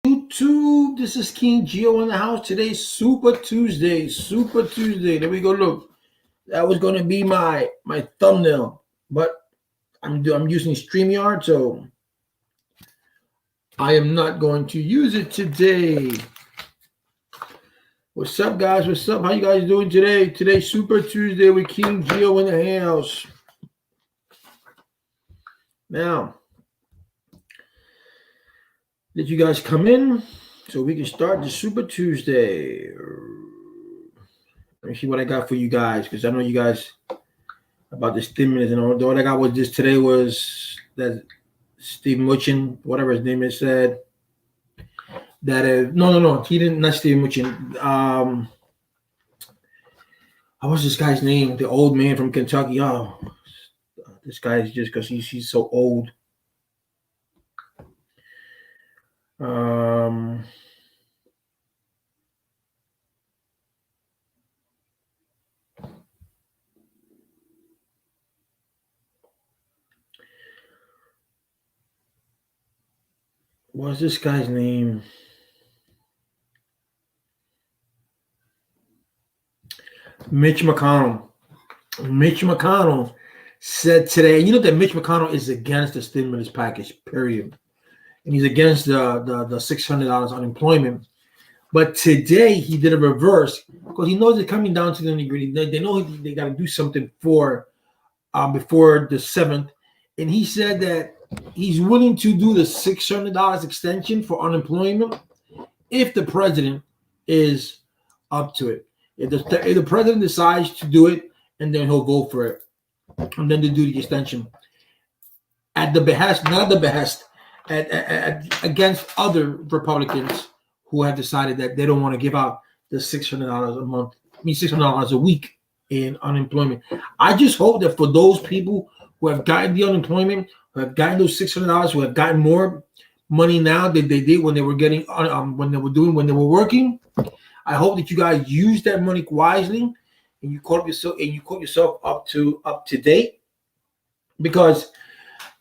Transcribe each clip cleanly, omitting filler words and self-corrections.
YouTube, this is King Geo in the house. Today's Super Tuesday. Super Tuesday. There we go. Look, that was gonna be my thumbnail, but I'm using StreamYard, so I am not going to use it today. What's up, guys? What's up? How you guys doing today? Today's Super Tuesday with King Geo in the house. Now, did you guys come in so we can start the Super Tuesday? Let me see what I got for you guys, because I know you guys about the stimulus and all. What I got was this today was that Steve Mnuchin, whatever his name is, said that no, he didn't. Not Steve Mnuchin. What was this guy's name? The old man from Kentucky. Oh, this guy is just because he's so old. What's this guy's name? Mitch McConnell. Mitch McConnell said today, you know that Mitch McConnell is against the stimulus package, period. And he's against the $600 unemployment. But today he did a reverse because he knows it's coming down to the nitty-gritty. They know they got to do something before the 7th. And he said that he's willing to do the $600 extension for unemployment if the president is up to it. If the president decides to do it, and then he'll go for it, and then to do the extension at the behest, not the behest, against other Republicans who have decided that they don't want to give out the $600 a month, $600 a week in unemployment. I just hope that for those people who have gotten the unemployment, who have gotten those $600, who have gotten more money now than they did when they were getting when they were working. I hope that you guys use that money wisely and you caught yourself up to date, because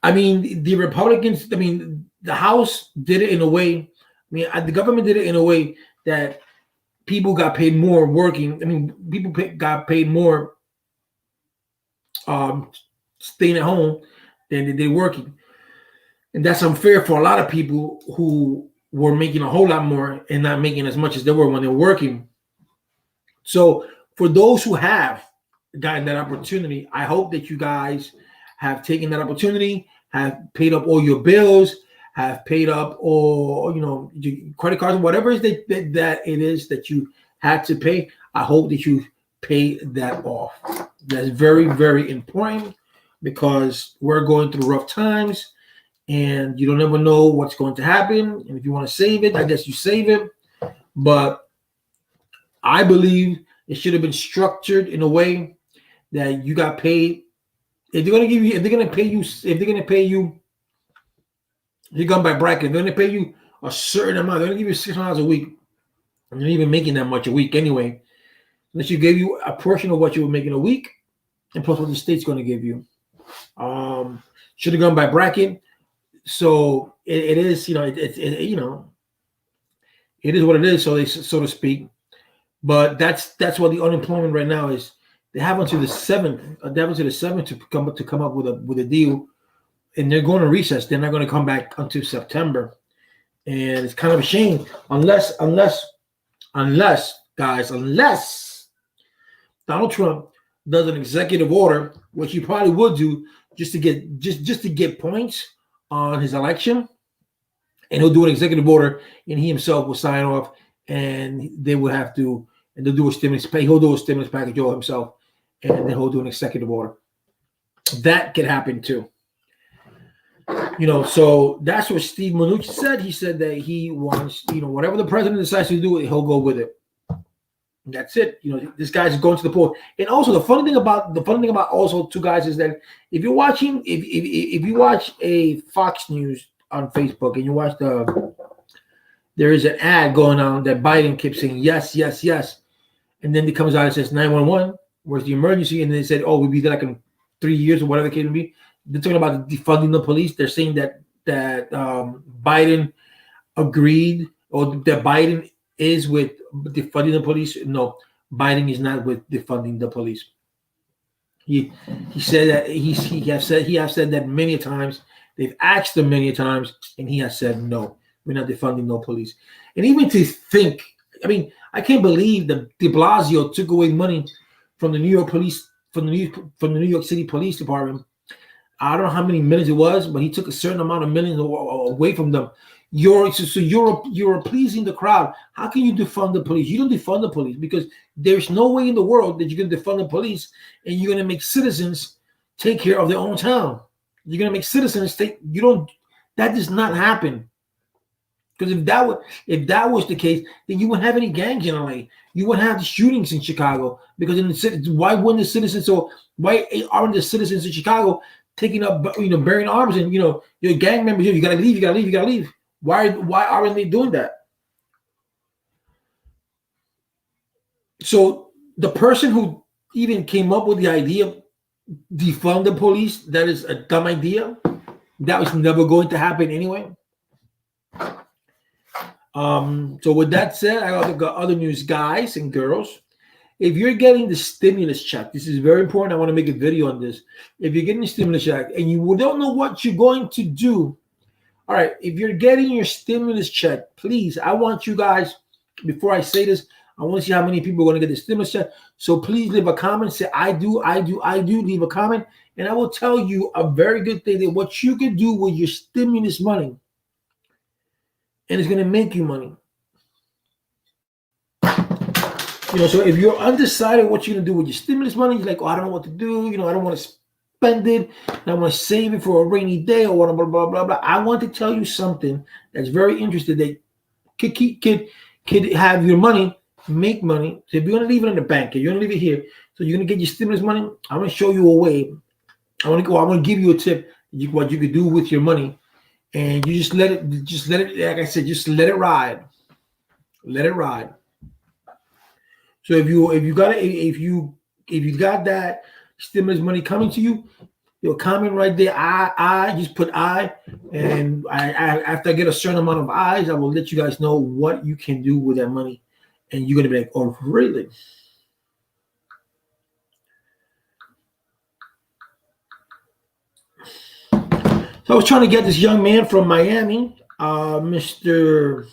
I mean the Republicans, the House did it in a way. The government did it in a way that people got paid more working. People got paid more staying at home than they did working, and that's unfair for a lot of people who were making a whole lot more and not making as much as they were when they were working. So for those who have gotten that opportunity, I hope that you guys have taken that opportunity, have paid up all your bills, have paid up all, your credit cards, whatever it is that it is that you had to pay. I hope that you pay that off. That's very, very important, because we're going through rough times. And you don't ever know what's going to happen. And if you want to save it, I guess you save it. But I believe it should have been structured in a way that you got paid. If they're going to pay you, you're going by bracket. They're going to pay you a certain amount. They're going to give you $600 a week. And you're not even making that much a week anyway. Unless you gave you a portion of what you were making a week, and plus what the state's going to give you. Should have gone by bracket. So it is, it is what it is, so to speak. But that's what the unemployment right now is. They have until the 7th. They have until the 7th to come up with a deal, and they're going to recess. They're not going to come back until September, and it's kind of a shame unless Donald Trump does an executive order, which he probably would do just to get points on his election, and he'll do an executive order, and he himself will sign off, and they'll do a stimulus pay. He'll do a stimulus package all himself, and then he'll do an executive order. That could happen too. So that's what Steve Mnuchin said. He said that he wants, whatever the president decides to do, he'll go with it. That's it. This guy's going to the poll. And also the funny thing about also two guys is that if you watch a Fox News on Facebook and you watch there is an ad going on that Biden keeps saying yes, yes, yes, and then it comes out and says 911, where's the emergency? And they said, oh, we'll be there like in 3 years or whatever it can be. They're talking about defunding the police. They're saying that Biden agreed or that Biden is with defunding the police. No, Biden is not with defunding the police. He said that he has said that many times. They've asked him many times, and he has said no. We're not defunding no police. And even to think, I mean, I can't believe that De Blasio took away money from the New York police, from the New York City Police Department. I don't know how many millions it was, but he took a certain amount of millions away from them. You're pleasing the crowd. How can you defund the police? You don't defund the police because there's no way in the world that you're going to defund the police and you're going to make citizens take care of their own town. You're going to make citizens take. You don't. That does not happen. Because if that was the case, then you wouldn't have any gangs in LA. You wouldn't have the shootings in Chicago. Because why wouldn't the citizens? So why aren't the citizens in Chicago taking up, bearing arms and your gang members? You gotta leave. You gotta leave. You gotta leave. Why aren't they doing that? So the person who even came up with the idea of defund the police, that is a dumb idea. That was never going to happen anyway. So with that said, I got other news, guys and girls. If you're getting the stimulus check, this is very important. I want to make a video on this. If you're getting the stimulus check and you don't know what you're going to do, all right, if you're getting your stimulus check, please, I want you guys, before I say this, I want to see how many people are going to get the stimulus check. So please leave a comment, say, I do, leave a comment, and I will tell you a very good thing that what you can do with your stimulus money, and it's going to make you money. So if you're undecided what you're going to do with your stimulus money, you're like, I don't know what to do. I don't want to spend it. And I want to save it for a rainy day or whatever, blah, blah, blah. I want to tell you something that's very interesting that could have your money, make money. So if you're going to leave it in the bank, if you're going to leave it here, so you're going to get your stimulus money, I'm going to show you a way. I want to give you a tip, what you could do with your money. And you just let it, like I said, just let it ride. Let it ride. So if you got that stimulus money coming to you, you'll comment right there. I just put I, and I after I get a certain amount of eyes, I will let you guys know what you can do with that money, and you're gonna be like, oh, really? So I was trying to get this young man from Miami, Mr.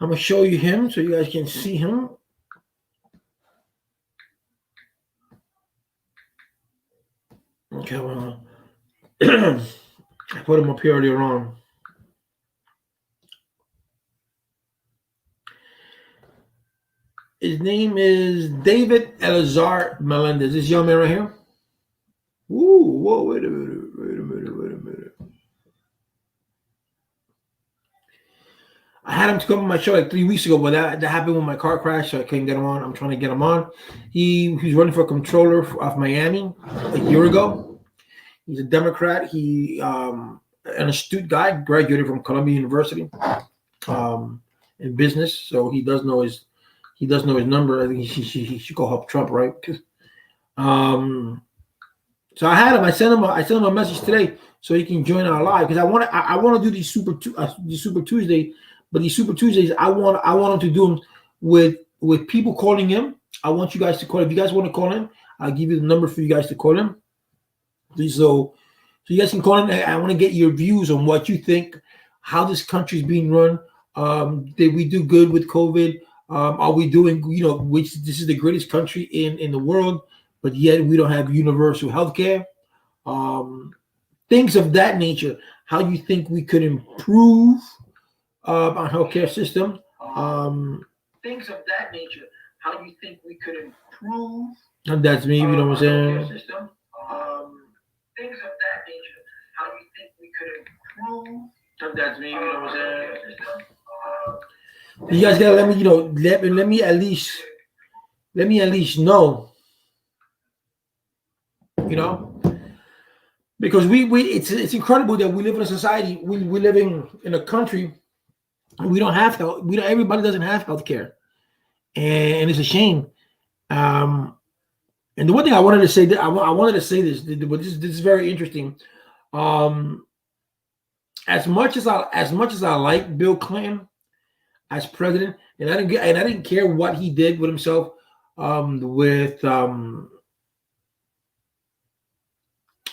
I'm gonna show you him so you guys can see him. Okay, well, I put him up here earlier on. His name is David Elazar Melendez. This young man right here. Ooh, whoa, wait a minute. I had him to come on my show like 3 weeks ago, but that happened when my car crashed, so I couldn't get him on. I'm trying to get him on. He's running for controller of Miami a year ago. He's a Democrat. He an astute guy, graduated from Columbia University in business, so he does know his number. I think he should go help Trump, right? So I had him. I sent him a message today so he can join our live because I want to do these Super Tuesday. But these Super Tuesdays, I want him to do them with people calling him. I want you guys to call. If you guys want to call him, I'll give you the number for you guys to call him. Please, so you guys can call him. I want to get your views on what you think, how this country is being run. Did we do good with COVID? Are we doing, which this is the greatest country in the world, but yet we don't have universal health care? Things of that nature. How you think we could improve our healthcare system. Things of that nature. How you think we could improve? And that's me, you know what I'm saying? System. Things of that nature. How you think we could improve? And that's me, you know what I'm saying? You guys gotta let me, let me at least know. Because it's incredible that we live in a society. We live in a country. We don't have health. Everybody doesn't have health care, and it's a shame. And the one thing I wanted to say, but this is very interesting. as much as I like Bill Clinton as president, and I didn't care what he did with himself, with Monica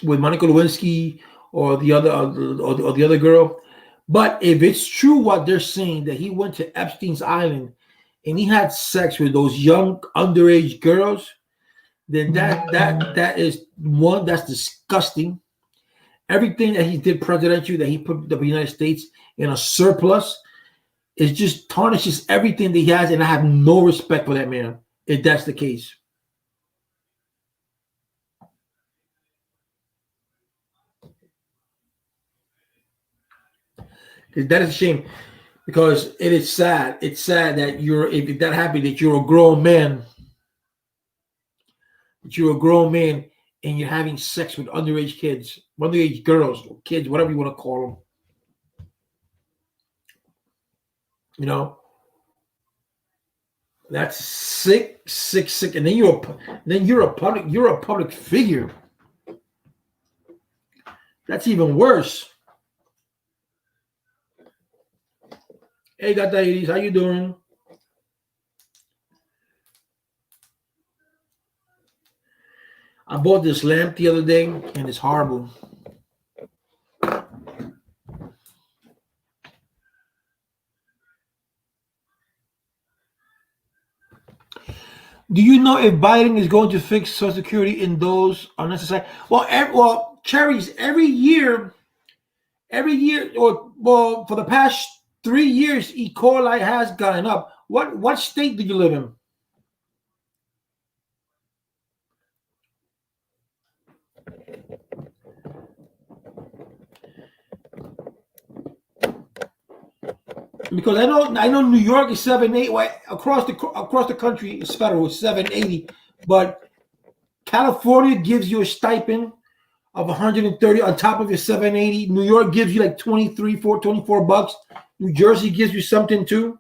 Lewinsky or the other girl. But if it's true what they're saying that he went to Epstein's Island and he had sex with those young underage girls, then that's disgusting. Everything that he did presidentially, that he put the United States in a surplus, it just tarnishes everything that he has, and I have no respect for that man if that's the case. Because that is a shame. Because it is sad. It's sad that if that happened, that you're a grown man, and you're having sex with underage kids, underage girls, or kids, whatever you want to call them. You know, that's sick. And then you're a public figure. That's even worse. Hey, Gatairis, how you doing? I bought this lamp the other day, and it's horrible. Do you know if Biden is going to fix Social Security in those unnecessary? Well, Cherries, every year, or for the past 3 years, E. coli has gone up. What state do you live in? Because I know New York is 780. Across the country, it's federal, it's 780. But California gives you a stipend of 130 on top of your 780. New York gives you like 24 bucks. New Jersey gives you something too.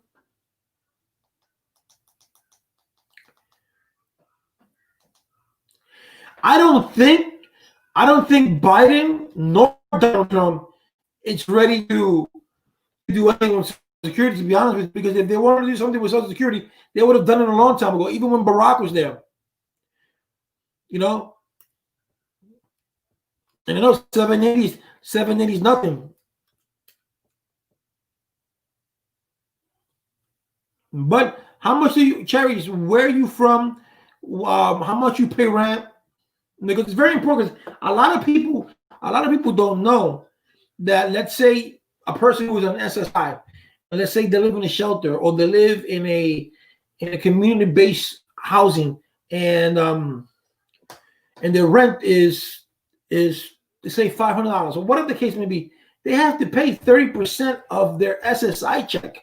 I don't think Biden nor Donald Trump is ready to do anything with Social Security, to be honest with you, because if they wanted to do something with Social Security, they would have done it a long time ago, even when Barack was there. You know? And I know 780 is nothing. But how much do you, Cherries, where are you from? How much you pay rent? Because it's very important. A lot of people don't know that, let's say a person who's on SSI, and let's say they live in a shelter or they live in a community-based housing, and their rent is say $500 or whatever the case may be, they have to pay 30% of their SSI check.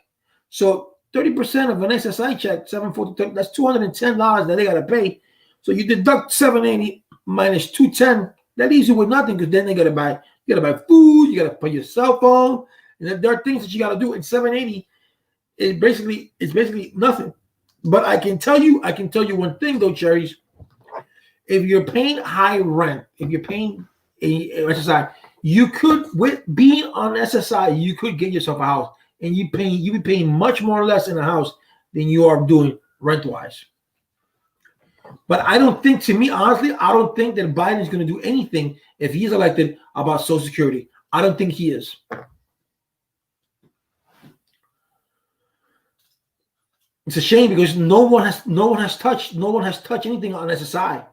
So 30% of an SSI check, $740, that's $210 that they got to pay. So you deduct 780 minus 210, that leaves you with nothing, because then you got to buy food, you got to pay your cell phone, and there are things that you got to do. And 780 is basically nothing. But I can tell you one thing though, Cherries. If you're paying high rent, if you're paying a SSI, you could, with being on SSI, you could get yourself a house, and you be paying much more or less in a house than you are doing rent wise. But I don't think, to me, honestly, I don't think that Biden is going to do anything if he's elected about Social Security. I don't think he is. It's a shame, because no one has touched anything on SSI.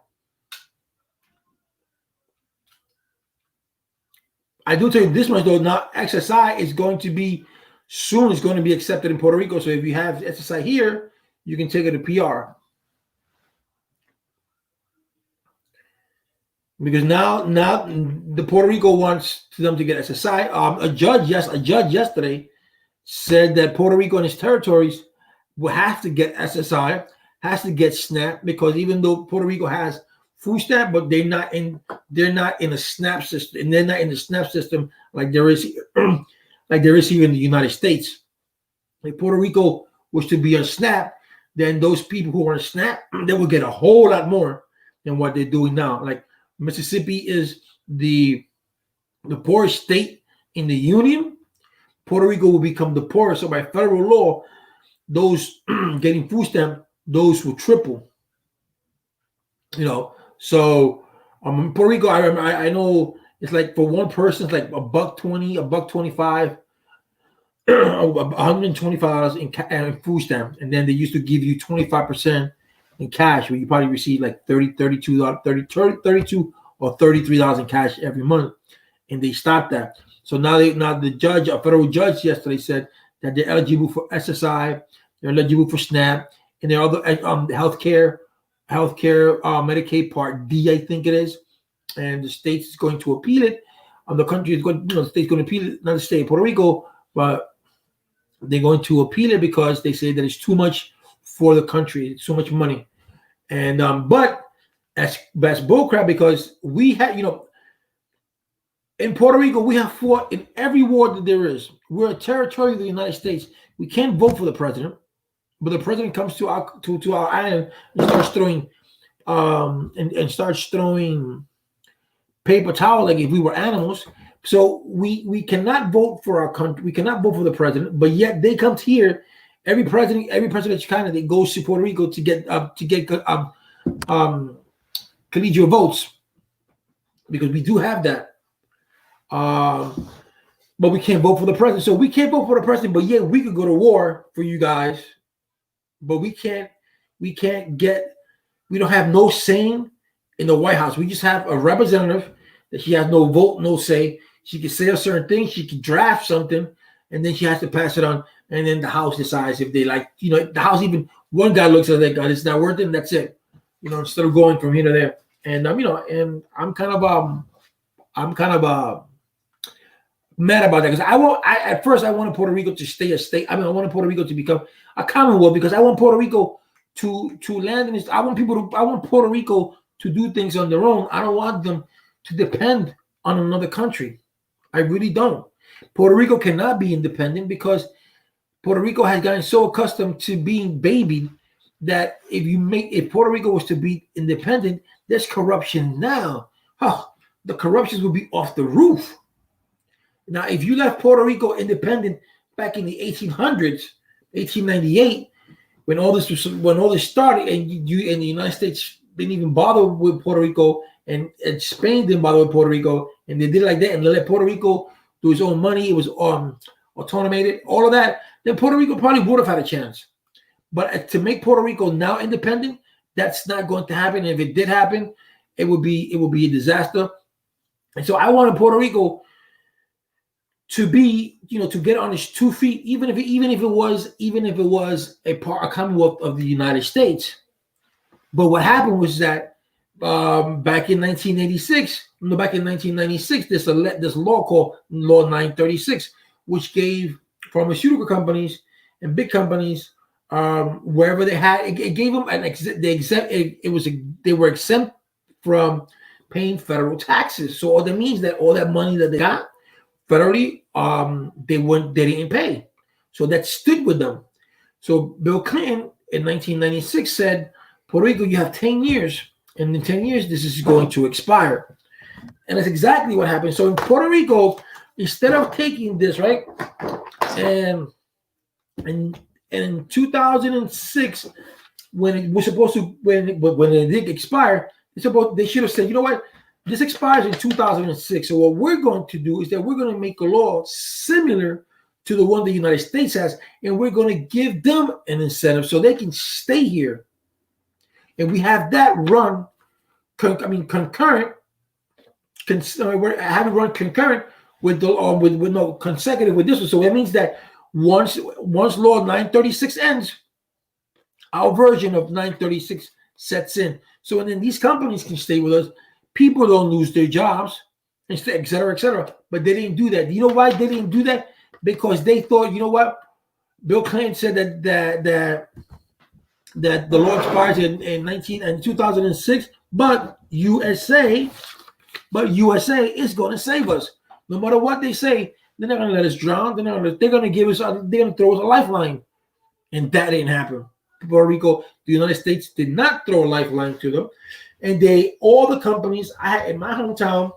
I do tell you this much though, now SSI is going to be accepted in Puerto Rico. So if you have SSI here, you can take it to PR. Because now the Puerto Rico wants them to get SSI. A judge yesterday said that Puerto Rico and its territories will have to get SSI, has to get SNAP, because even though Puerto Rico has food stamp, but they're not in a SNAP system, and they're not in the SNAP system like there is here in the United States. If Puerto Rico was to be on SNAP, then those people who are on SNAP, they will get a whole lot more than what they're doing now. Like Mississippi is the poorest state in the union, Puerto Rico will become the poorest. So by federal law, those getting food stamp, those will triple. So in Puerto Rico, I know it's like for one person, it's like $1.20, $1.25, $125 in food stamps, and then they used to give you 25% in cash, where you probably receive like $32 or $33 in cash every month, and they stopped that. So now the judge, a federal judge, yesterday said that they're eligible for SSI, they're eligible for SNAP, and they're other healthcare, Medicaid Part D, I think it is, and the state is going to appeal it. The country is going, the state's going to appeal it, not the state of Puerto Rico, but they're going to appeal it because they say that it's too much for the country, it's too much money, and but that's bullcrap, because we had, in Puerto Rico, we have fought in every war that there is. We're a territory of the United States. We can't vote for the president, but the president comes to our island and starts throwing paper towel like if we were animals. So we cannot vote for our country. We cannot vote for the president, but yet they come here. Every presidential candidate goes to Puerto Rico to get collegial votes, because we do have that. But we can't vote for the president. So we can't vote for the president, but yet we could go to war for you guys. But we don't have no say in the White House. We just have a representative that she has no vote, no say. She can say a certain thing, she can draft something, and then she has to pass it on. And then the House decides if they like, the House, even one guy looks at it like, it's not worth it, and that's it. Instead of going from here to there. And and I'm kind of mad about that, because at first I wanted Puerto Rico to stay a state. I wanted Puerto Rico to become a Commonwealth, because I want Puerto Rico to land in this. I want Puerto Rico to do things on their own. I don't want them to depend on another country. I really don't. Puerto Rico cannot be independent, because Puerto Rico has gotten so accustomed to being babied that if Puerto Rico was to be independent, there's corruption now. The corruptions would be off the roof. Now, if you left Puerto Rico independent back in the 1800s, 1898, when all this started, and the United States didn't even bother with Puerto Rico, and Spain didn't bother with Puerto Rico, and they did like that, and they let Puerto Rico do its own money. It was autonomated, all of that. Then Puerto Rico probably would have had a chance. But to make Puerto Rico now independent, that's not going to happen. If it did happen, it would be a disaster. And so I wanted Puerto Rico to be, to get on its 2 feet, even if it was a Commonwealth of the United States. But what happened was that back in 1996, there's this law called Law 936, which gave pharmaceutical companies and big companies, wherever they had, it gave them they were exempt from paying federal taxes. So all that means that all that money that they got federally, they didn't pay. So that stood with them. So Bill Clinton in 1996 said, Puerto Rico, you have 10 years, and in 10 years this is going to expire. And that's exactly what happened. So in Puerto Rico, instead of taking this, right, and in 2006, when it was supposed to, when it did expire, they should have said, you know what, this expires in 2006. So what we're going to do is that we're going to make a law similar to the one the United States has, and we're going to give them an incentive so they can stay here. And we have that run, concurrent. We're having run concurrent with the with no consecutive with this one. So that means that once Law 936 ends, our version of 936 sets in. So and then these companies can stay with us. People don't lose their jobs, et cetera, et cetera. But they didn't do that. You know why they didn't do that? Because they thought, you know what? Bill Clinton said that the law expires in 2006, but USA is going to save us. No matter what they say, they're not going to let us drown. They're going to give us. They're going to throw us a lifeline, and that didn't happen. Puerto Rico, the United States did not throw a lifeline to them, and all the companies I had in my hometown,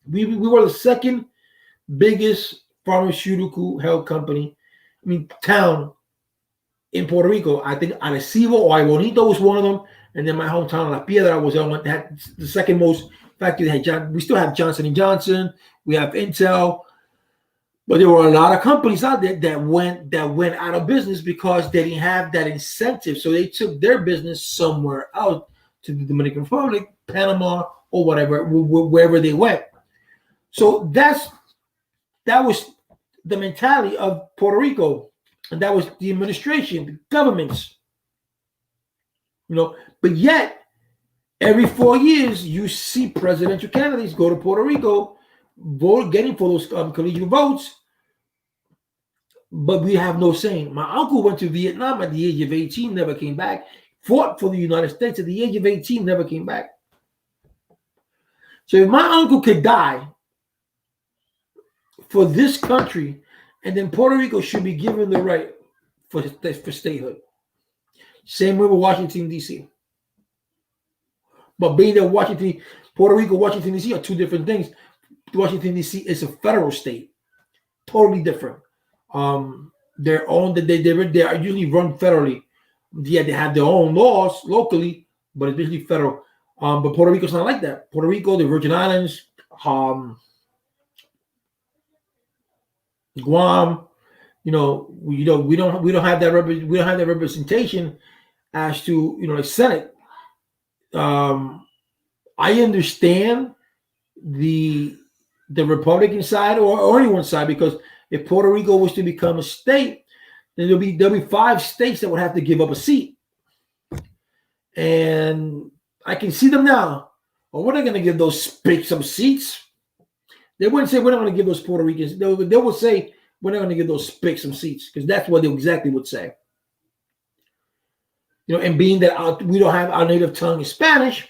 we were the second biggest pharmaceutical health company, town in Puerto Rico. I think Arecibo or Aybonito was one of them, and then my hometown La Piedra was the one that had the second most factory. We still have Johnson and Johnson. We have Intel, but there were a lot of companies out there that went out of business because they didn't have that incentive. So they took their business somewhere else, to the Dominican Republic, Panama, or whatever, wherever they went. So that was the mentality of Puerto Rico, and that was the administration, the governments. But yet every 4 years you see presidential candidates go to Puerto Rico, getting for those collegial votes, but we have no saying. My uncle went to Vietnam at the age of 18, never came back. Fought for the United States at the age of 18, never came back. So if my uncle could die for this country, and then Puerto Rico should be given the right for statehood. Same way with Washington, D.C. But being that Puerto Rico, Washington, D.C. are two different things. Washington, D.C. is a federal state. Totally different. They are usually run federally. Yeah, they have their own laws locally, but it's usually federal. But Puerto Rico's not like that. Puerto Rico, the Virgin Islands, Guam, we don't have that representation as to the Senate. I understand the Republican side or anyone's side, because if Puerto Rico was to become a state, then there'll be 5 states that would have to give up a seat. And I can see them now. Well, what are they going to give those spics some seats? They wouldn't say we're not going to give those Puerto Ricans. They would say we're not going to give those spics some seats, because that's what they exactly would say. And being that we don't have our native tongue is Spanish,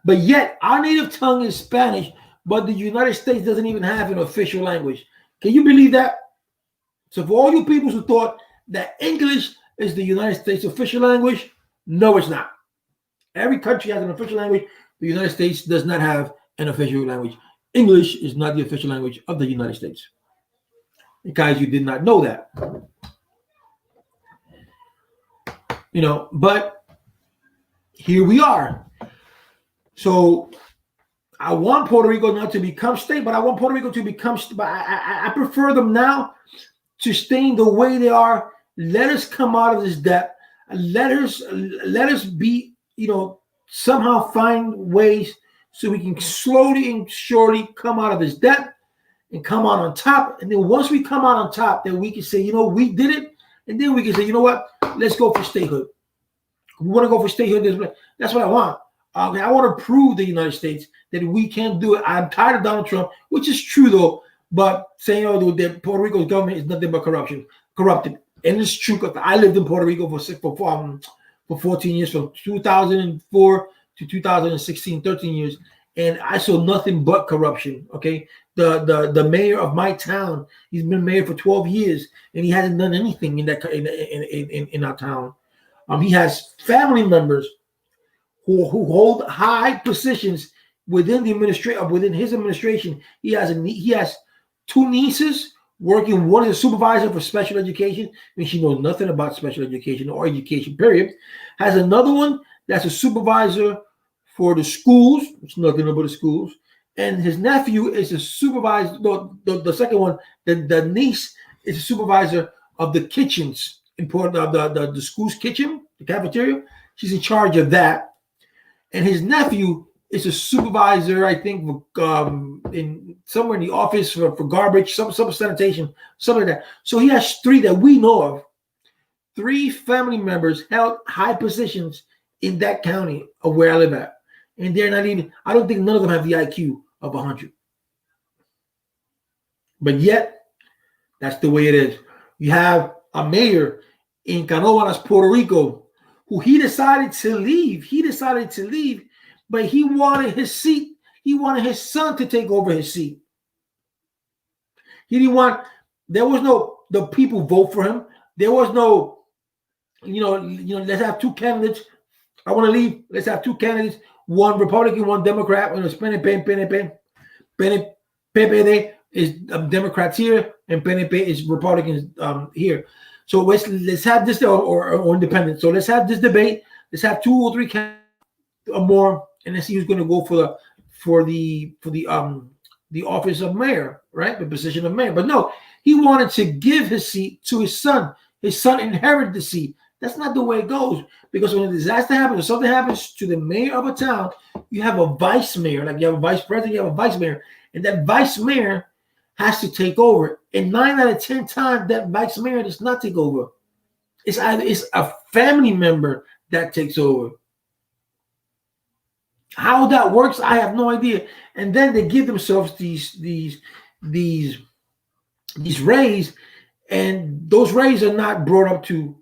but yet our native tongue is Spanish, but the United States doesn't even have an official language. Can you believe that? So for all you people who thought that English is the United States official language, no, it's not. Every country has an official language. The United States does not have an official language. English is not the official language of the United States. In case you did not know that. But here we are. So I want Puerto Rico not to become state, but I want Puerto Rico to become. But I prefer them now to staying the way they are. Let us come out of this debt. Let us be, somehow find ways so we can slowly and surely come out of this debt and come out on top. And then once we come out on top, then we can say, we did it. And then we can say, you know what? Let's go for statehood. We want to go for statehood. That's what I want. I want to prove the United States that we can do it. I'm tired of Donald Trump, which is true though, but saying that Puerto Rico's government is nothing but corrupted. And it's true, because I lived in Puerto Rico for 14 years, from 2004 to 2016, 13 years, and I saw nothing but corruption. Okay, the mayor of my town, he's been mayor for 12 years, and he hasn't done anything in our town. He has family members who hold high positions within his administration. He has 2 nieces working. One is a supervisor for special education. She knows nothing about special education or education, period. Has another one that's a supervisor for the schools, which is nothing about the schools. And his nephew is a supervisor. The second one, the niece is a supervisor of the kitchens, the school's kitchen, the cafeteria. She's in charge of that. And his nephew is a supervisor, I think, in somewhere in the office for garbage, some sanitation, something like that. So he has 3 that we know of. 3 family members held high positions in that county of where I live at. And they're not even, I don't think none of them have the IQ of 100. But yet, that's the way it is. You have a mayor in Canóvanas, Puerto Rico, who he decided to leave, but he wanted his seat. He wanted his son to take over his seat. He didn't want, the people vote for him. There was no, let's have 2 candidates. I want to leave. Let's have 2 candidates, one Republican, one Democrat. PPD, is Democrats here, and PNP is Republicans here. So let's have this or independent. So let's have this debate. Let's have 2 or 3 or more, and let's see who's going to go for the office of mayor, right? The position of mayor. But no, he wanted to give his seat to his son. His son inherited the seat. That's not the way it goes. Because when a disaster happens, or something happens to the mayor of a town, you have a vice mayor. Like you have a vice president, you have a vice mayor. And that vice mayor has to take over. And 9 out of 10 times, that vice mayor does not take over. It's a family member that takes over. How that works, I have no idea. And then they give themselves these rays, and those rays are not brought up to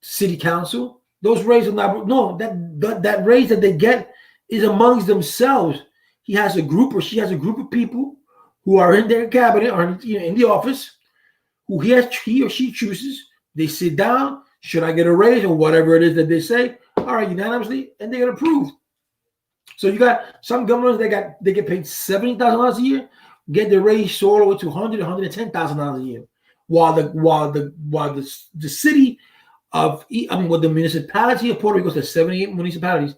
city council. Those rays are not. No, that raise that they get is amongst themselves. He has a group, or she has a group of people who are in their cabinet or in the office, who he or she chooses. They sit down. Should I get a raise or whatever it is that they say? All right, unanimously, and they get approved. So you got some governors they get paid $70,000 a year, get the raise all the way to $110,000 a year, while the city of the municipality of Puerto Rico, the 78 municipalities,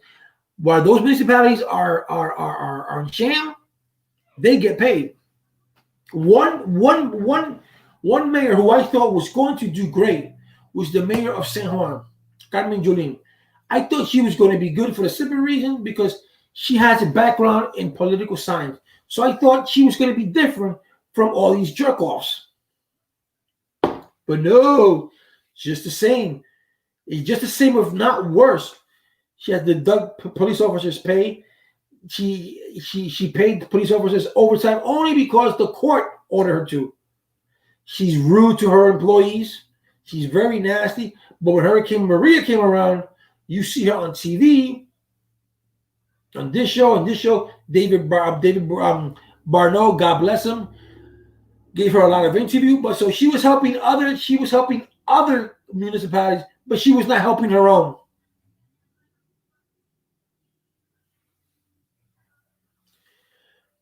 while those municipalities are in sham, they get paid. One mayor who I thought was going to do great was the mayor of San Juan, Carmen Yulín. I thought she was going to be good for the simple reason because she has a background in political science. So I thought she was going to be different from all these jerk-offs. But no, it's just the same. It's just the same, if not worse. She has the police officers pay. She paid the police officers overtime only because the court ordered her to. She's rude to her employees. She's very nasty. But when Hurricane Maria came around, you see her on TV, on this show, David Barneau, God bless him, gave her a lot of interview. But so she was helping other municipalities, but she was not helping her own.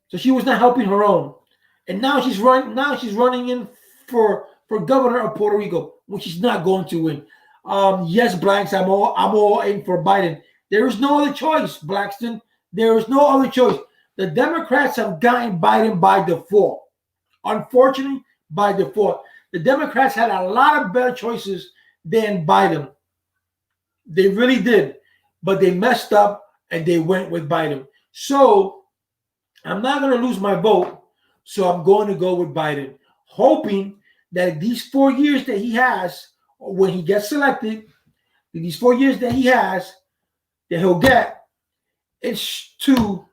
So she was not helping her own. And now she's running in for governor of Puerto Rico, which she's not going to win. Yes, Blanks, I'm all in for Biden. There is no other choice, Blackston. There is no other choice. The Democrats have gotten Biden by default. Unfortunately, by default. The Democrats had a lot of better choices than Biden. They really did. But they messed up and they went with Biden. So I'm not going to lose my vote. So I'm going to go with Biden, hoping that these 4 years that he has, when he gets selected, these 4 years that he has, that he'll get, it's to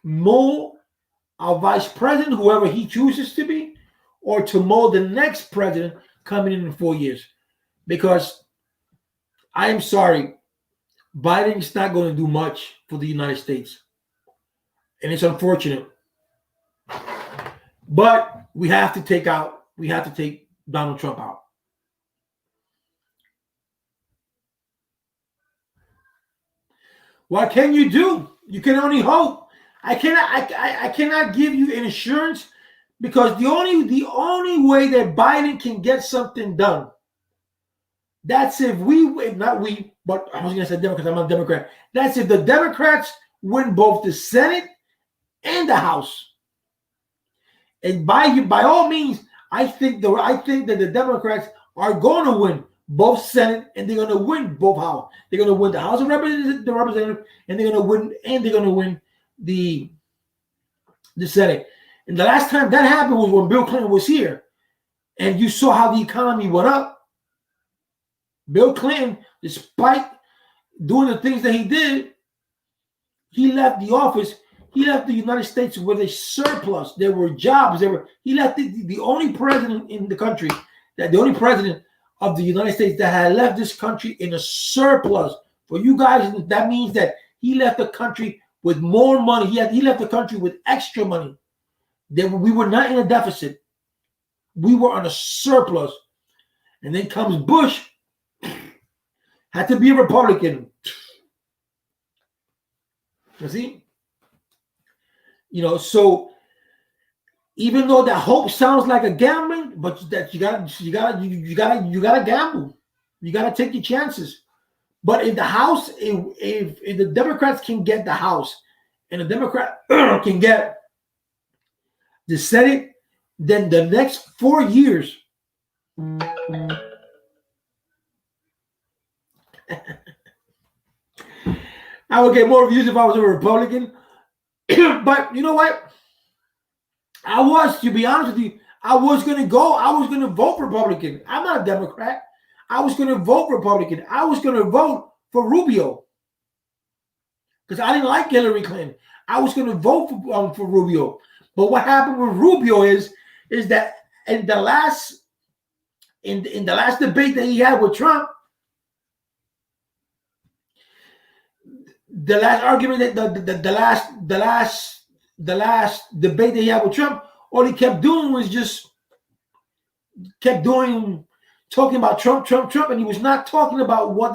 mold our vice president, whoever he chooses to be, or to mold the next president coming in 4 years. Because I'm sorry, Biden is not going to do much for the United States. And it's unfortunate. But we have to take Donald Trump out. What can you do? You can only hope. I cannot give you insurance because the only way that Biden can get something done, that's if not we, but I was going to say Democrats, I'm not a Democrat. That's if the Democrats win both the Senate and the House. And by all means, I think that the Democrats are going to win both Senate and they're going to win both House. They're going to win the House of Representatives, and they're going to win the Senate. And the last time that happened was when Bill Clinton was here, and you saw how the economy went up. Bill Clinton, despite doing the things that he did, he left the office. He left the United States with a surplus. There were jobs. He left the only president in the country, the only president of the United States that had left this country in a surplus. For you guys, that means that he left the country with more money. He left the country with extra money. We were not in a deficit. We were on a surplus. And then comes Bush, had to be a Republican. You see? So even though that hope sounds like a gambling, but that you gotta gamble. You gotta take your chances. But in the House, if the Democrats can get the House and the Democrat can get the Senate, then the next 4 years, I would get more views if I was a Republican. But you know what? To be honest with you, I was going to vote Republican. I'm not a Democrat. I was going to vote Republican. I was going to vote for Rubio because I didn't like Hillary Clinton. I was going to vote for Rubio. But what happened with Rubio is that in the last debate that he had with Trump, the last argument that the last debate that he had with Trump, all he kept doing was just talking about Trump, and he was not talking about what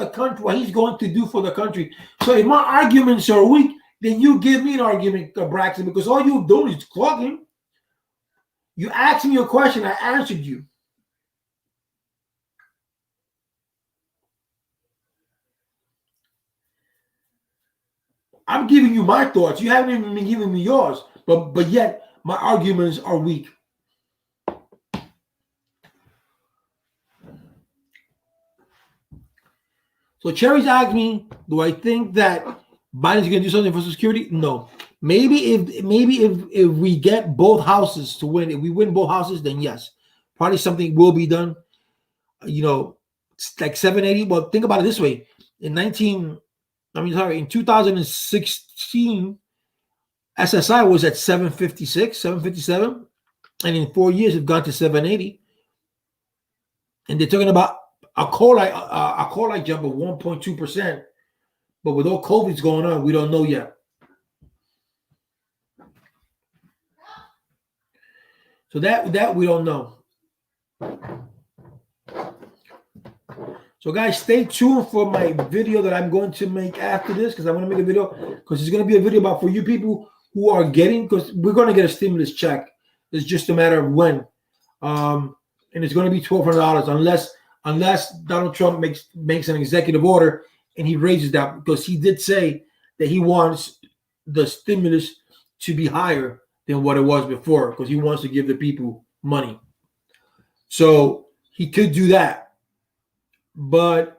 he's going to do for the country. So if my arguments are weak, then you give me an argument, Braxton, because all you're doing is talking. You asked me a question, I answered you. I'm giving you my thoughts. You haven't even been giving me yours, but yet my arguments are weak. So Cherry's asked me, do I think that Biden's going to do something for Social Security? No. Maybe if we get both houses to win, if we win both houses, then yes, probably something will be done. You know, like 780. Well, think about it this way: in 2016, SSI was at 756, 757, and in 4 years it's gone to 780. And they're talking about a core light jump of 1.2%. But with all COVID's going on, we don't know yet. So that we don't know. So guys, stay tuned for my video that I'm going to make after this, because I'm going to make a video, because it's going to be a video about for you people who are getting, because we're going to get a stimulus check. It's just a matter of when. And it's going to be $1,200 unless Donald Trump makes an executive order and he raises that, because he did say that he wants the stimulus to be higher than what it was before, because he wants to give the people money. So he could do that. But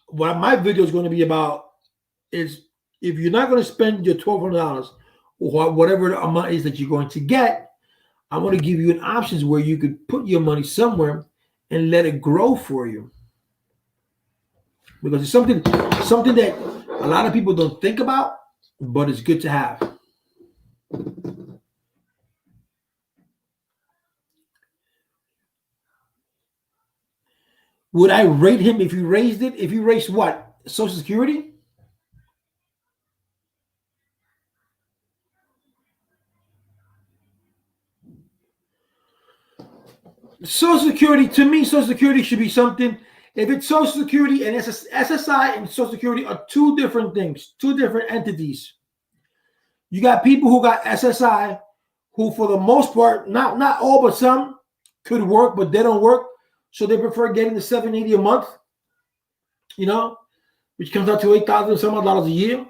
what my video is going to be about is, if you're not going to spend your $1,200 or whatever the amount is that you're going to get, I want to give you an options where you could put your money somewhere and let it grow for you. Because it's something that a lot of people don't think about, but it's good to have. Would I rate him if he raised it? If he raised what? Social Security? Social Security, to me, Social Security should be something. If it's Social Security and SSI and Social Security are two different things, two different entities. You got people who got SSI who, for the most part, not all, but some could work, but they don't work. So they prefer getting the $780 a month, which comes out to $8,000 some odd dollars a year.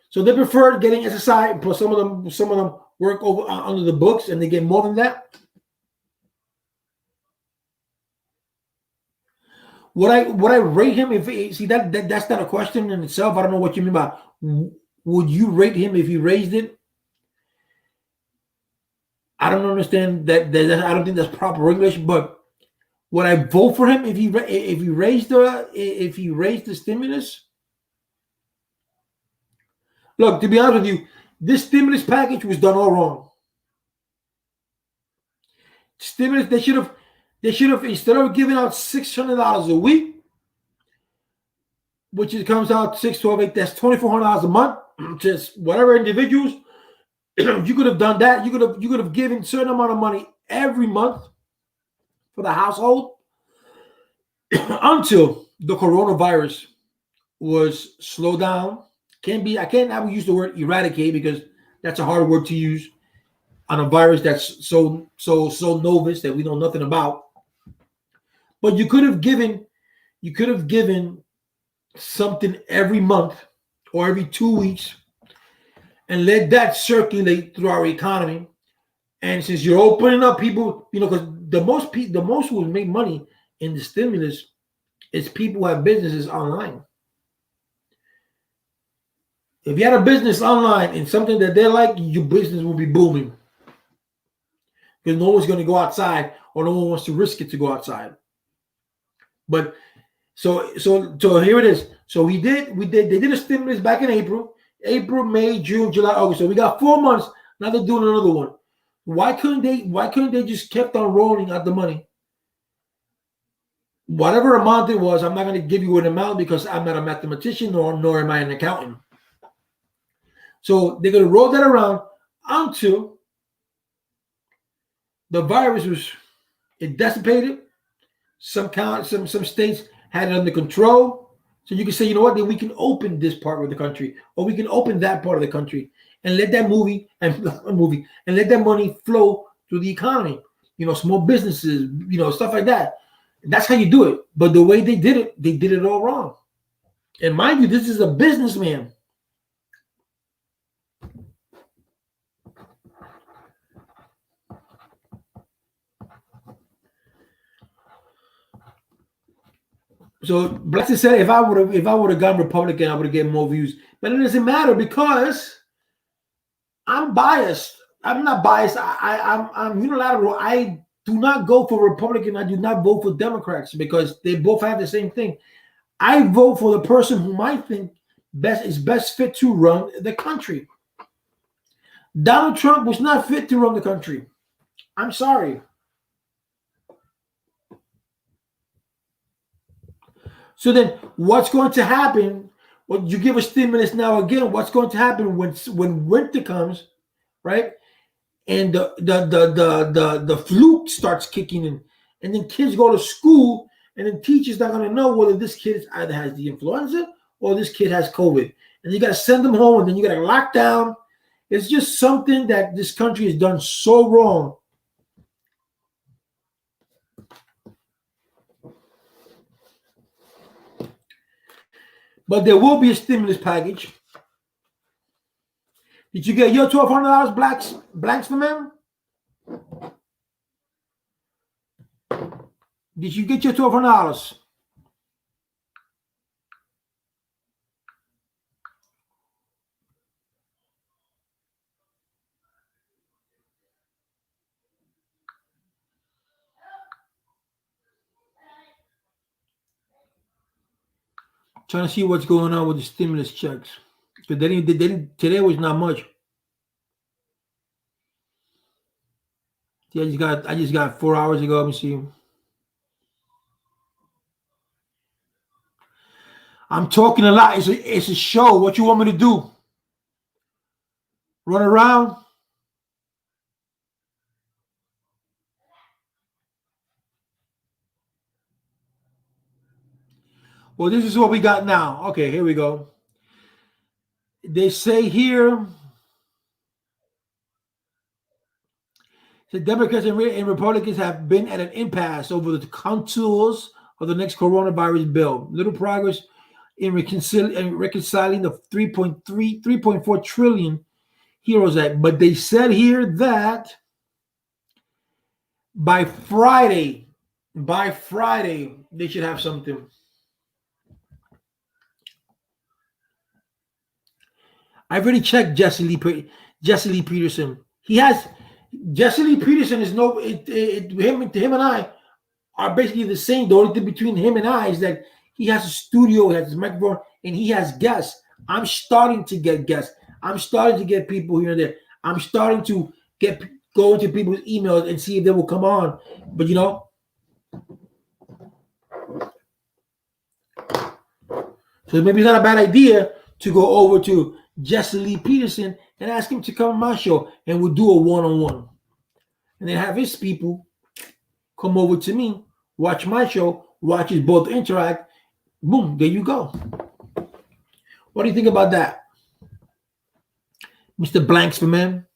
So they prefer getting SSI, but some of them work over under the books and they get more than that. Would I rate him if that's not a question in itself? I don't know what you mean by would you rate him if he raised it? I don't understand that. I don't think that's proper English. But would I vote for him if he raised the stimulus? Look, to be honest with you, this stimulus package was done all wrong. Stimulus, they should have instead of giving out $600 a week, which comes out 6, 12, 8, that's $2,400 a month. Just whatever individuals. You could have done that. You could have given a certain amount of money every month for the household until the coronavirus was slowed down. I can't use the word eradicate because that's a hard word to use. on a virus that's so novice that we know nothing about. But you could have given something every month or every 2 weeks and let that circulate through our economy. And since you're opening up people, because the most who will make money in the stimulus is people who have businesses online. If you had a business online and something that they like, your business will be booming. Because no one's going to go outside or no one wants to risk it to go outside. But so here it is. So they did a stimulus back in April, May, June, July, August. So we got 4 months. Now they're doing another one. Why couldn't they just kept on rolling out the money? Whatever amount it was, I'm not going to give you an amount because I'm not a mathematician nor am I an accountant. So they're going to roll that around until the virus it dissipated. Some states had it under control. So you can say, you know what, then we can open this part of the country, or we can open that part of the country and let that and let that money flow through the economy. Small businesses, stuff like that. That's how you do it. But the way they did it all wrong. And mind you, this is a businessman. So Blessed said, if I would have gone Republican, I would have get more views. But it doesn't matter because I'm biased. I'm not biased. I'm unilateral. I do not go for Republican. I do not vote for Democrats because they both have the same thing. I vote for the person whom I think is best fit to run the country. Donald Trump was not fit to run the country. I'm sorry. So then what's going to happen? Well, you give a stimulus now again. What's going to happen when winter comes, right? And the flu starts kicking in, and then kids go to school, and then teachers not going to know whether this kid either has the influenza or this kid has COVID. And you got to send them home, and then you got to lock down. It's just something that this country has done so wrong. But there will be a stimulus package. Did you get your $1,200 blanks for men? Did you get your $1,200? Trying to see what's going on with the stimulus checks. Because they didn't, today was not much. See, I just got 4 hours ago. Let me see. I'm talking a lot. It's a show. What you want me to do? Run around? Well, this is what we got now. Okay, here we go. They say here, the Democrats and Republicans have been at an impasse over the contours of the next coronavirus bill. Little progress in reconciling the 3.4 trillion HEROES Act. But they said here that by Friday, they should have something. I've already checked Jesse Lee Peterson. Jesse Lee Peterson is him and I are basically the same. The only thing between him and I is that he has a studio, he has his microphone, and he has guests. I'm starting to get guests. I'm starting to get people here and there. I'm starting to go into people's emails and see if they will come on. But so maybe it's not a bad idea to go over to Jesse Lee Peterson and ask him to come on my show, and we'll do a one-on-one. And then have his people come over to me, watch my show, watch us both interact. Boom, there you go. What do you think about that? Mr. Blanks for Men?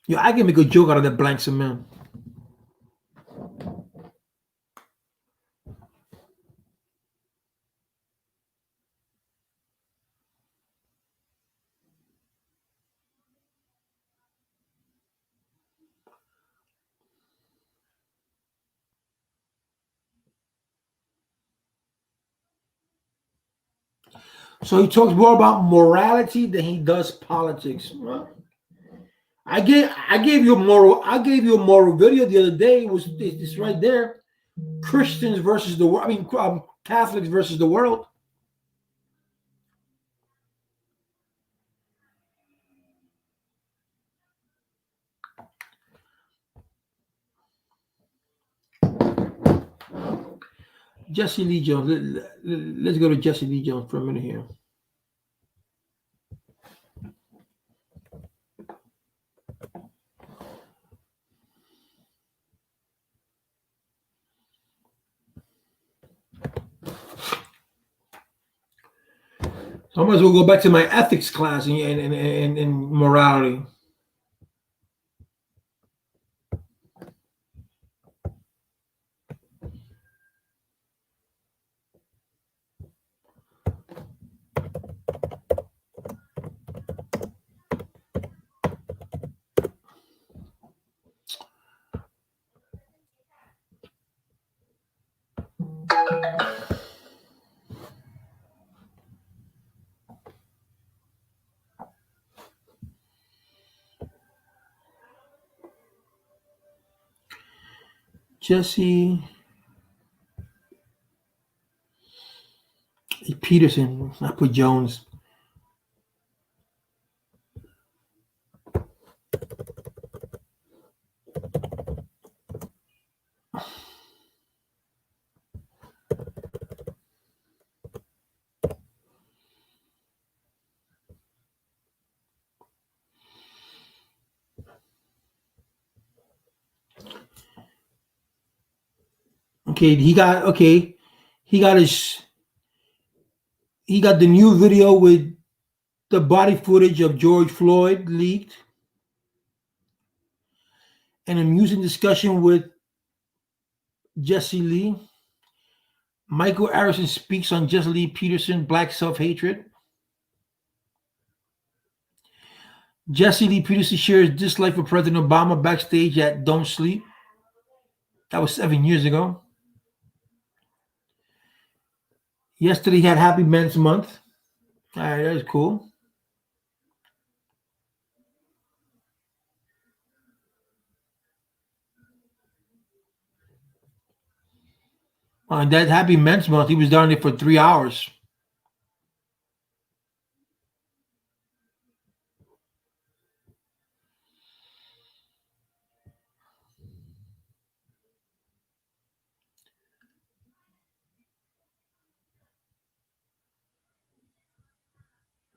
Yeah, I can make a joke out of that blank cement. So he talks more about morality than he does politics. Well, I gave you a moral video the other day. It was it's right there. Christians versus the world. I mean, Catholics versus the world. Jesse Lee Jones. Let's go to Jesse Lee Jones for a minute here. So I might as well go back to my ethics class and morality. Jesse Peterson. I put Jones. Okay, He got his. He got the new video with the body footage of George Floyd leaked, an amusing discussion with Jesse Lee. Michael Harrison speaks on Jesse Lee Peterson, Black Self-Hatred. Jesse Lee Peterson shares dislike for President Obama backstage at Don't Sleep. That was 7 years ago. Yesterday he had Happy Men's Month. All right, that was cool. On that Happy Men's Month, he was down there for 3 hours.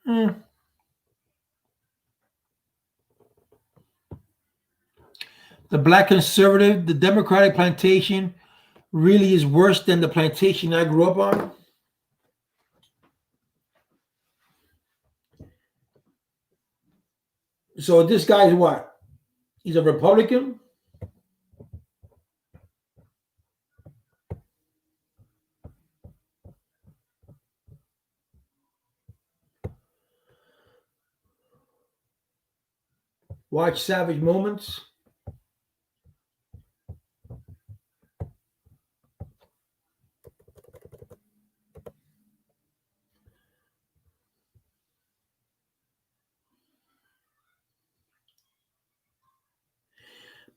Eh. The black conservative, the Democratic plantation really is worse than the plantation I grew up on. So this guy's what? He's a Republican? Watch Savage Moments.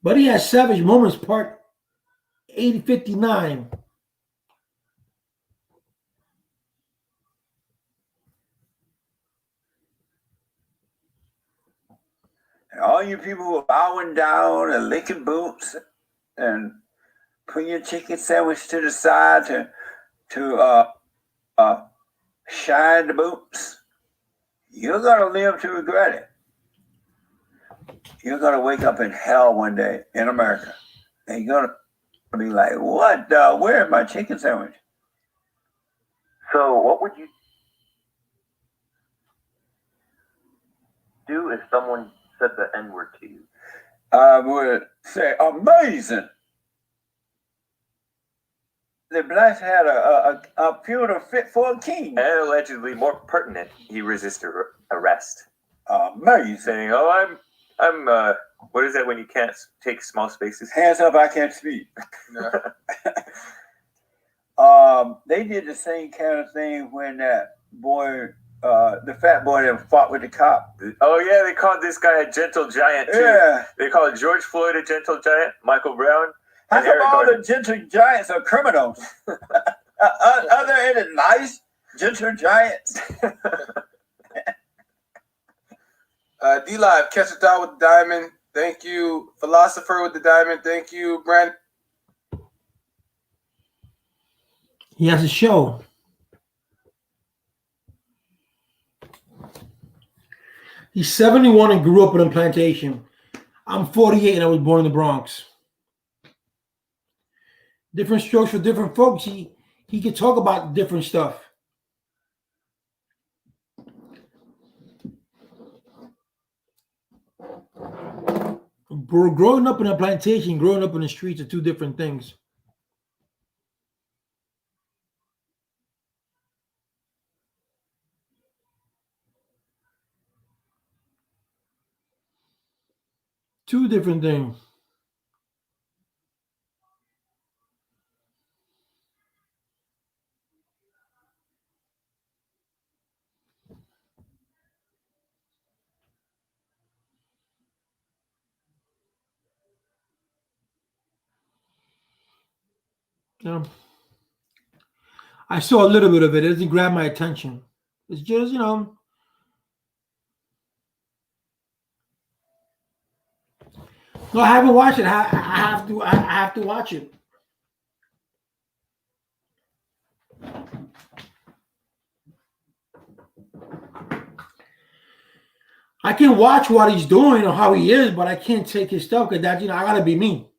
But he has Savage Moments Part 8059. All you people who are bowing down and licking boots and putting your chicken sandwich to the side to shine the boots, you're gonna live to regret it. You're gonna wake up in hell one day in America, and you're gonna be like, "What? Where's my chicken sandwich?" So, what would you do if someone said the N-word to you? I would say amazing. The blacks had a funeral fit for a king. And allegedly more pertinent, he resisted arrest. Amazing. Saying, "Oh, I'm what is that when you can't take small spaces? Hands up, I can't speak." They did the same kind of thing when that boy, the fat boy that fought with the cop. Oh yeah, they called this guy a gentle giant too. Yeah. They called George Floyd a gentle giant, Michael Brown. How and come Eric all Garner. the gentle giants are criminals? Are there any nice gentle giants? D-Live, catch a dot with the diamond. Thank you. Philosopher with the diamond. Thank you, Brent. He has a show. He's 71 and grew up in a plantation. I'm 48 and I was born in the Bronx. Different strokes for different folks. He could talk about different stuff. Growing up in a plantation, growing up in the streets are two different things. Two different things. Yeah. I saw a little bit of it. It doesn't grab my attention. It's just, No, I haven't watched it. I have to watch it. I can watch what he's doing or how he is, but I can't take his stuff because that's, I gotta be me.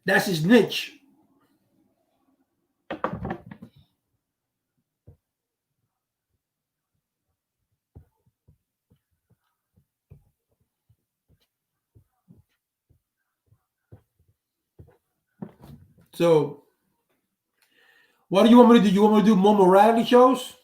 That's his niche. So, what do you want me to do? You want me to do more morality shows?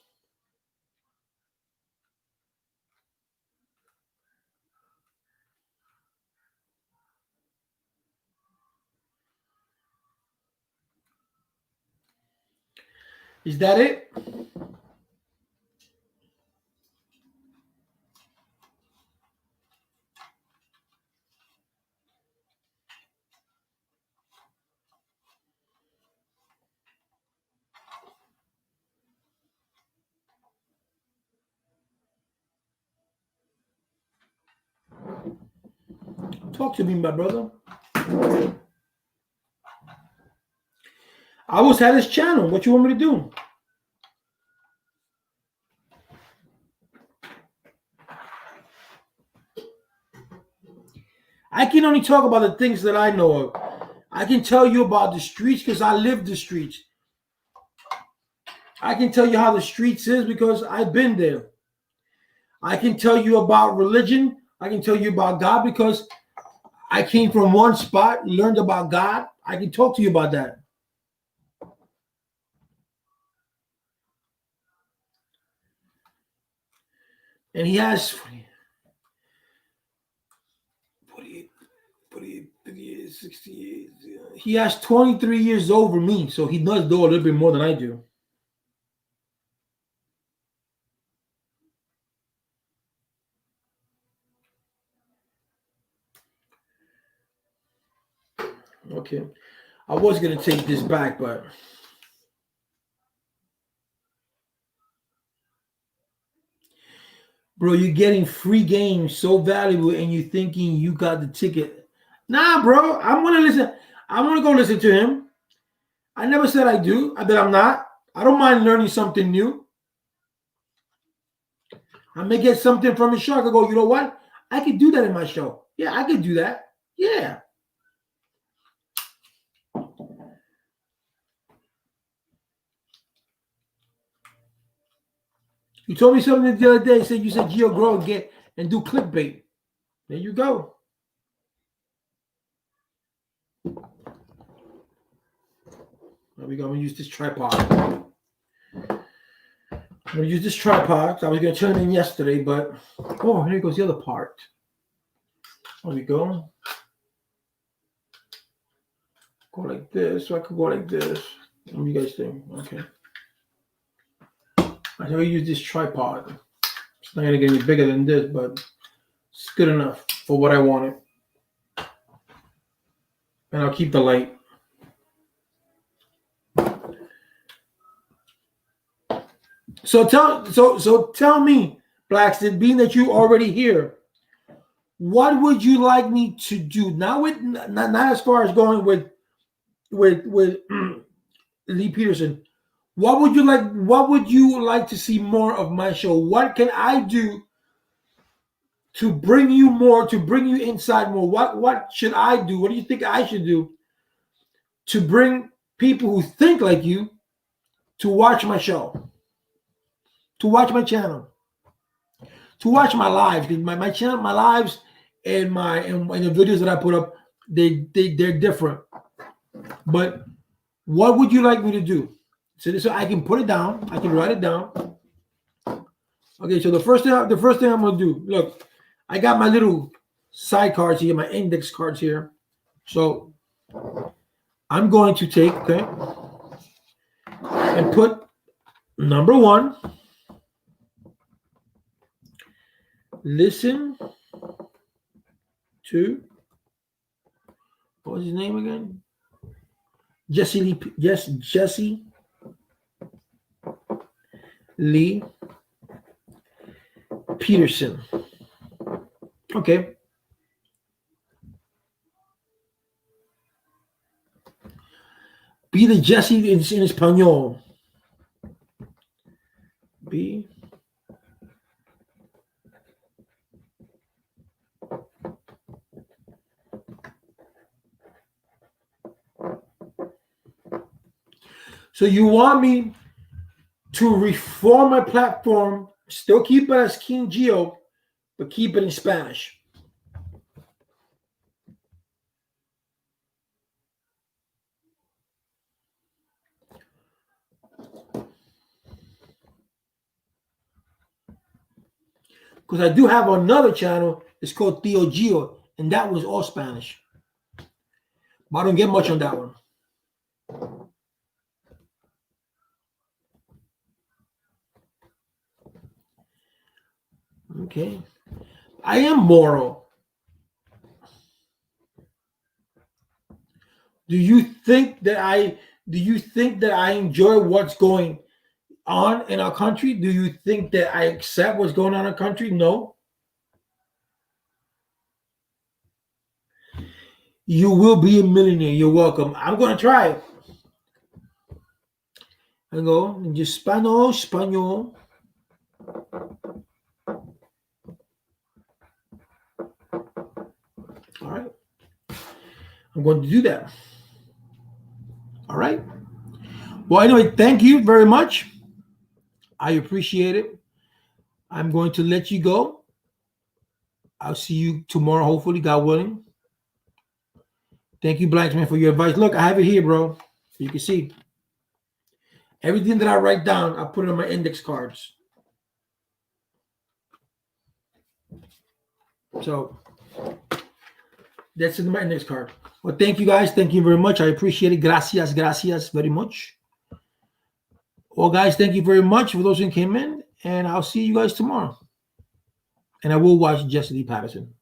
Is that it? Talk to me, my brother. I was at his channel. What you want me to do? I can only talk about the things that I know of. I can tell you about the streets because I live the streets. I can tell you how the streets is because I've been there. I can tell you about religion. I can tell you about God because I came from one spot, learned about God. I can talk to you about that. And he has 48, 50 years, 60 years. He has 23 years over me, so he does do a little bit more than I do. Okay. I was going to take this back, but bro, you're getting free games so valuable and you're thinking you got the ticket. Nah, bro, I'm going to listen. I want to go listen to him. I never said I do, that I'm not. I don't mind learning something new. I may get something from his show. I could go, you know what? I could do that in my show. Yeah, I could do that. Yeah. You told me something the other day. You said Gio Grow and do clickbait. There you go. There we go. I'm gonna use this tripod. I'm gonna use this tripod. I was gonna turn it in yesterday, but oh, here goes the other part. There we go. Go like this, so I could go like this. What do you guys think? Okay. I'm gonna use this tripod. It's not gonna get any bigger than this, but it's good enough for what I wanted. And I'll keep the light. So tell me, Blackston, being that you already here, what would you like me to do? Not as far as going with Lee Peterson. What would you like to see more of my show? What can I do to bring you more, to bring you inside more? What should I do? What do you think I should do to bring people who think like you to watch my show, to watch my channel, to watch my lives? My channel, my lives, and the videos that I put up, they're different. But what would you like me to do? So I can put it down. I can write it down. Okay, so the first thing I'm gonna do. Look, I got my little side cards here, my index cards here. So I'm going to take, okay, and put number 1. Listen to, what was his name again? Jesse Lee Peterson. Okay. Be the Jesse in español. Be so you want me to reform my platform, still keep it as King Geo, but keep it in Spanish. Because I do have another channel, it's called Theo Geo, and that was all Spanish. But I don't get much on that one. Okay. I am moral. Do you think that I enjoy what's going on in our country? Do you think that I accept what's going on in our country? No. You will be a millionaire. You're welcome. I'm going to try it. I go in Español. All right. I'm going to do that. All right. Well, anyway, thank you very much. I appreciate it. I'm going to let you go. I'll see you tomorrow, hopefully, God willing. Thank you, Blacksman, for your advice. Look, I have it here, bro. So you can see. Everything that I write down, I put it on my index cards. So that's in my index card. Well, thank you, guys. Thank you very much. I appreciate it. Gracias very much. Well, guys, thank you very much for those who came in. And I'll see you guys tomorrow. And I will watch Jesse Lee Patterson.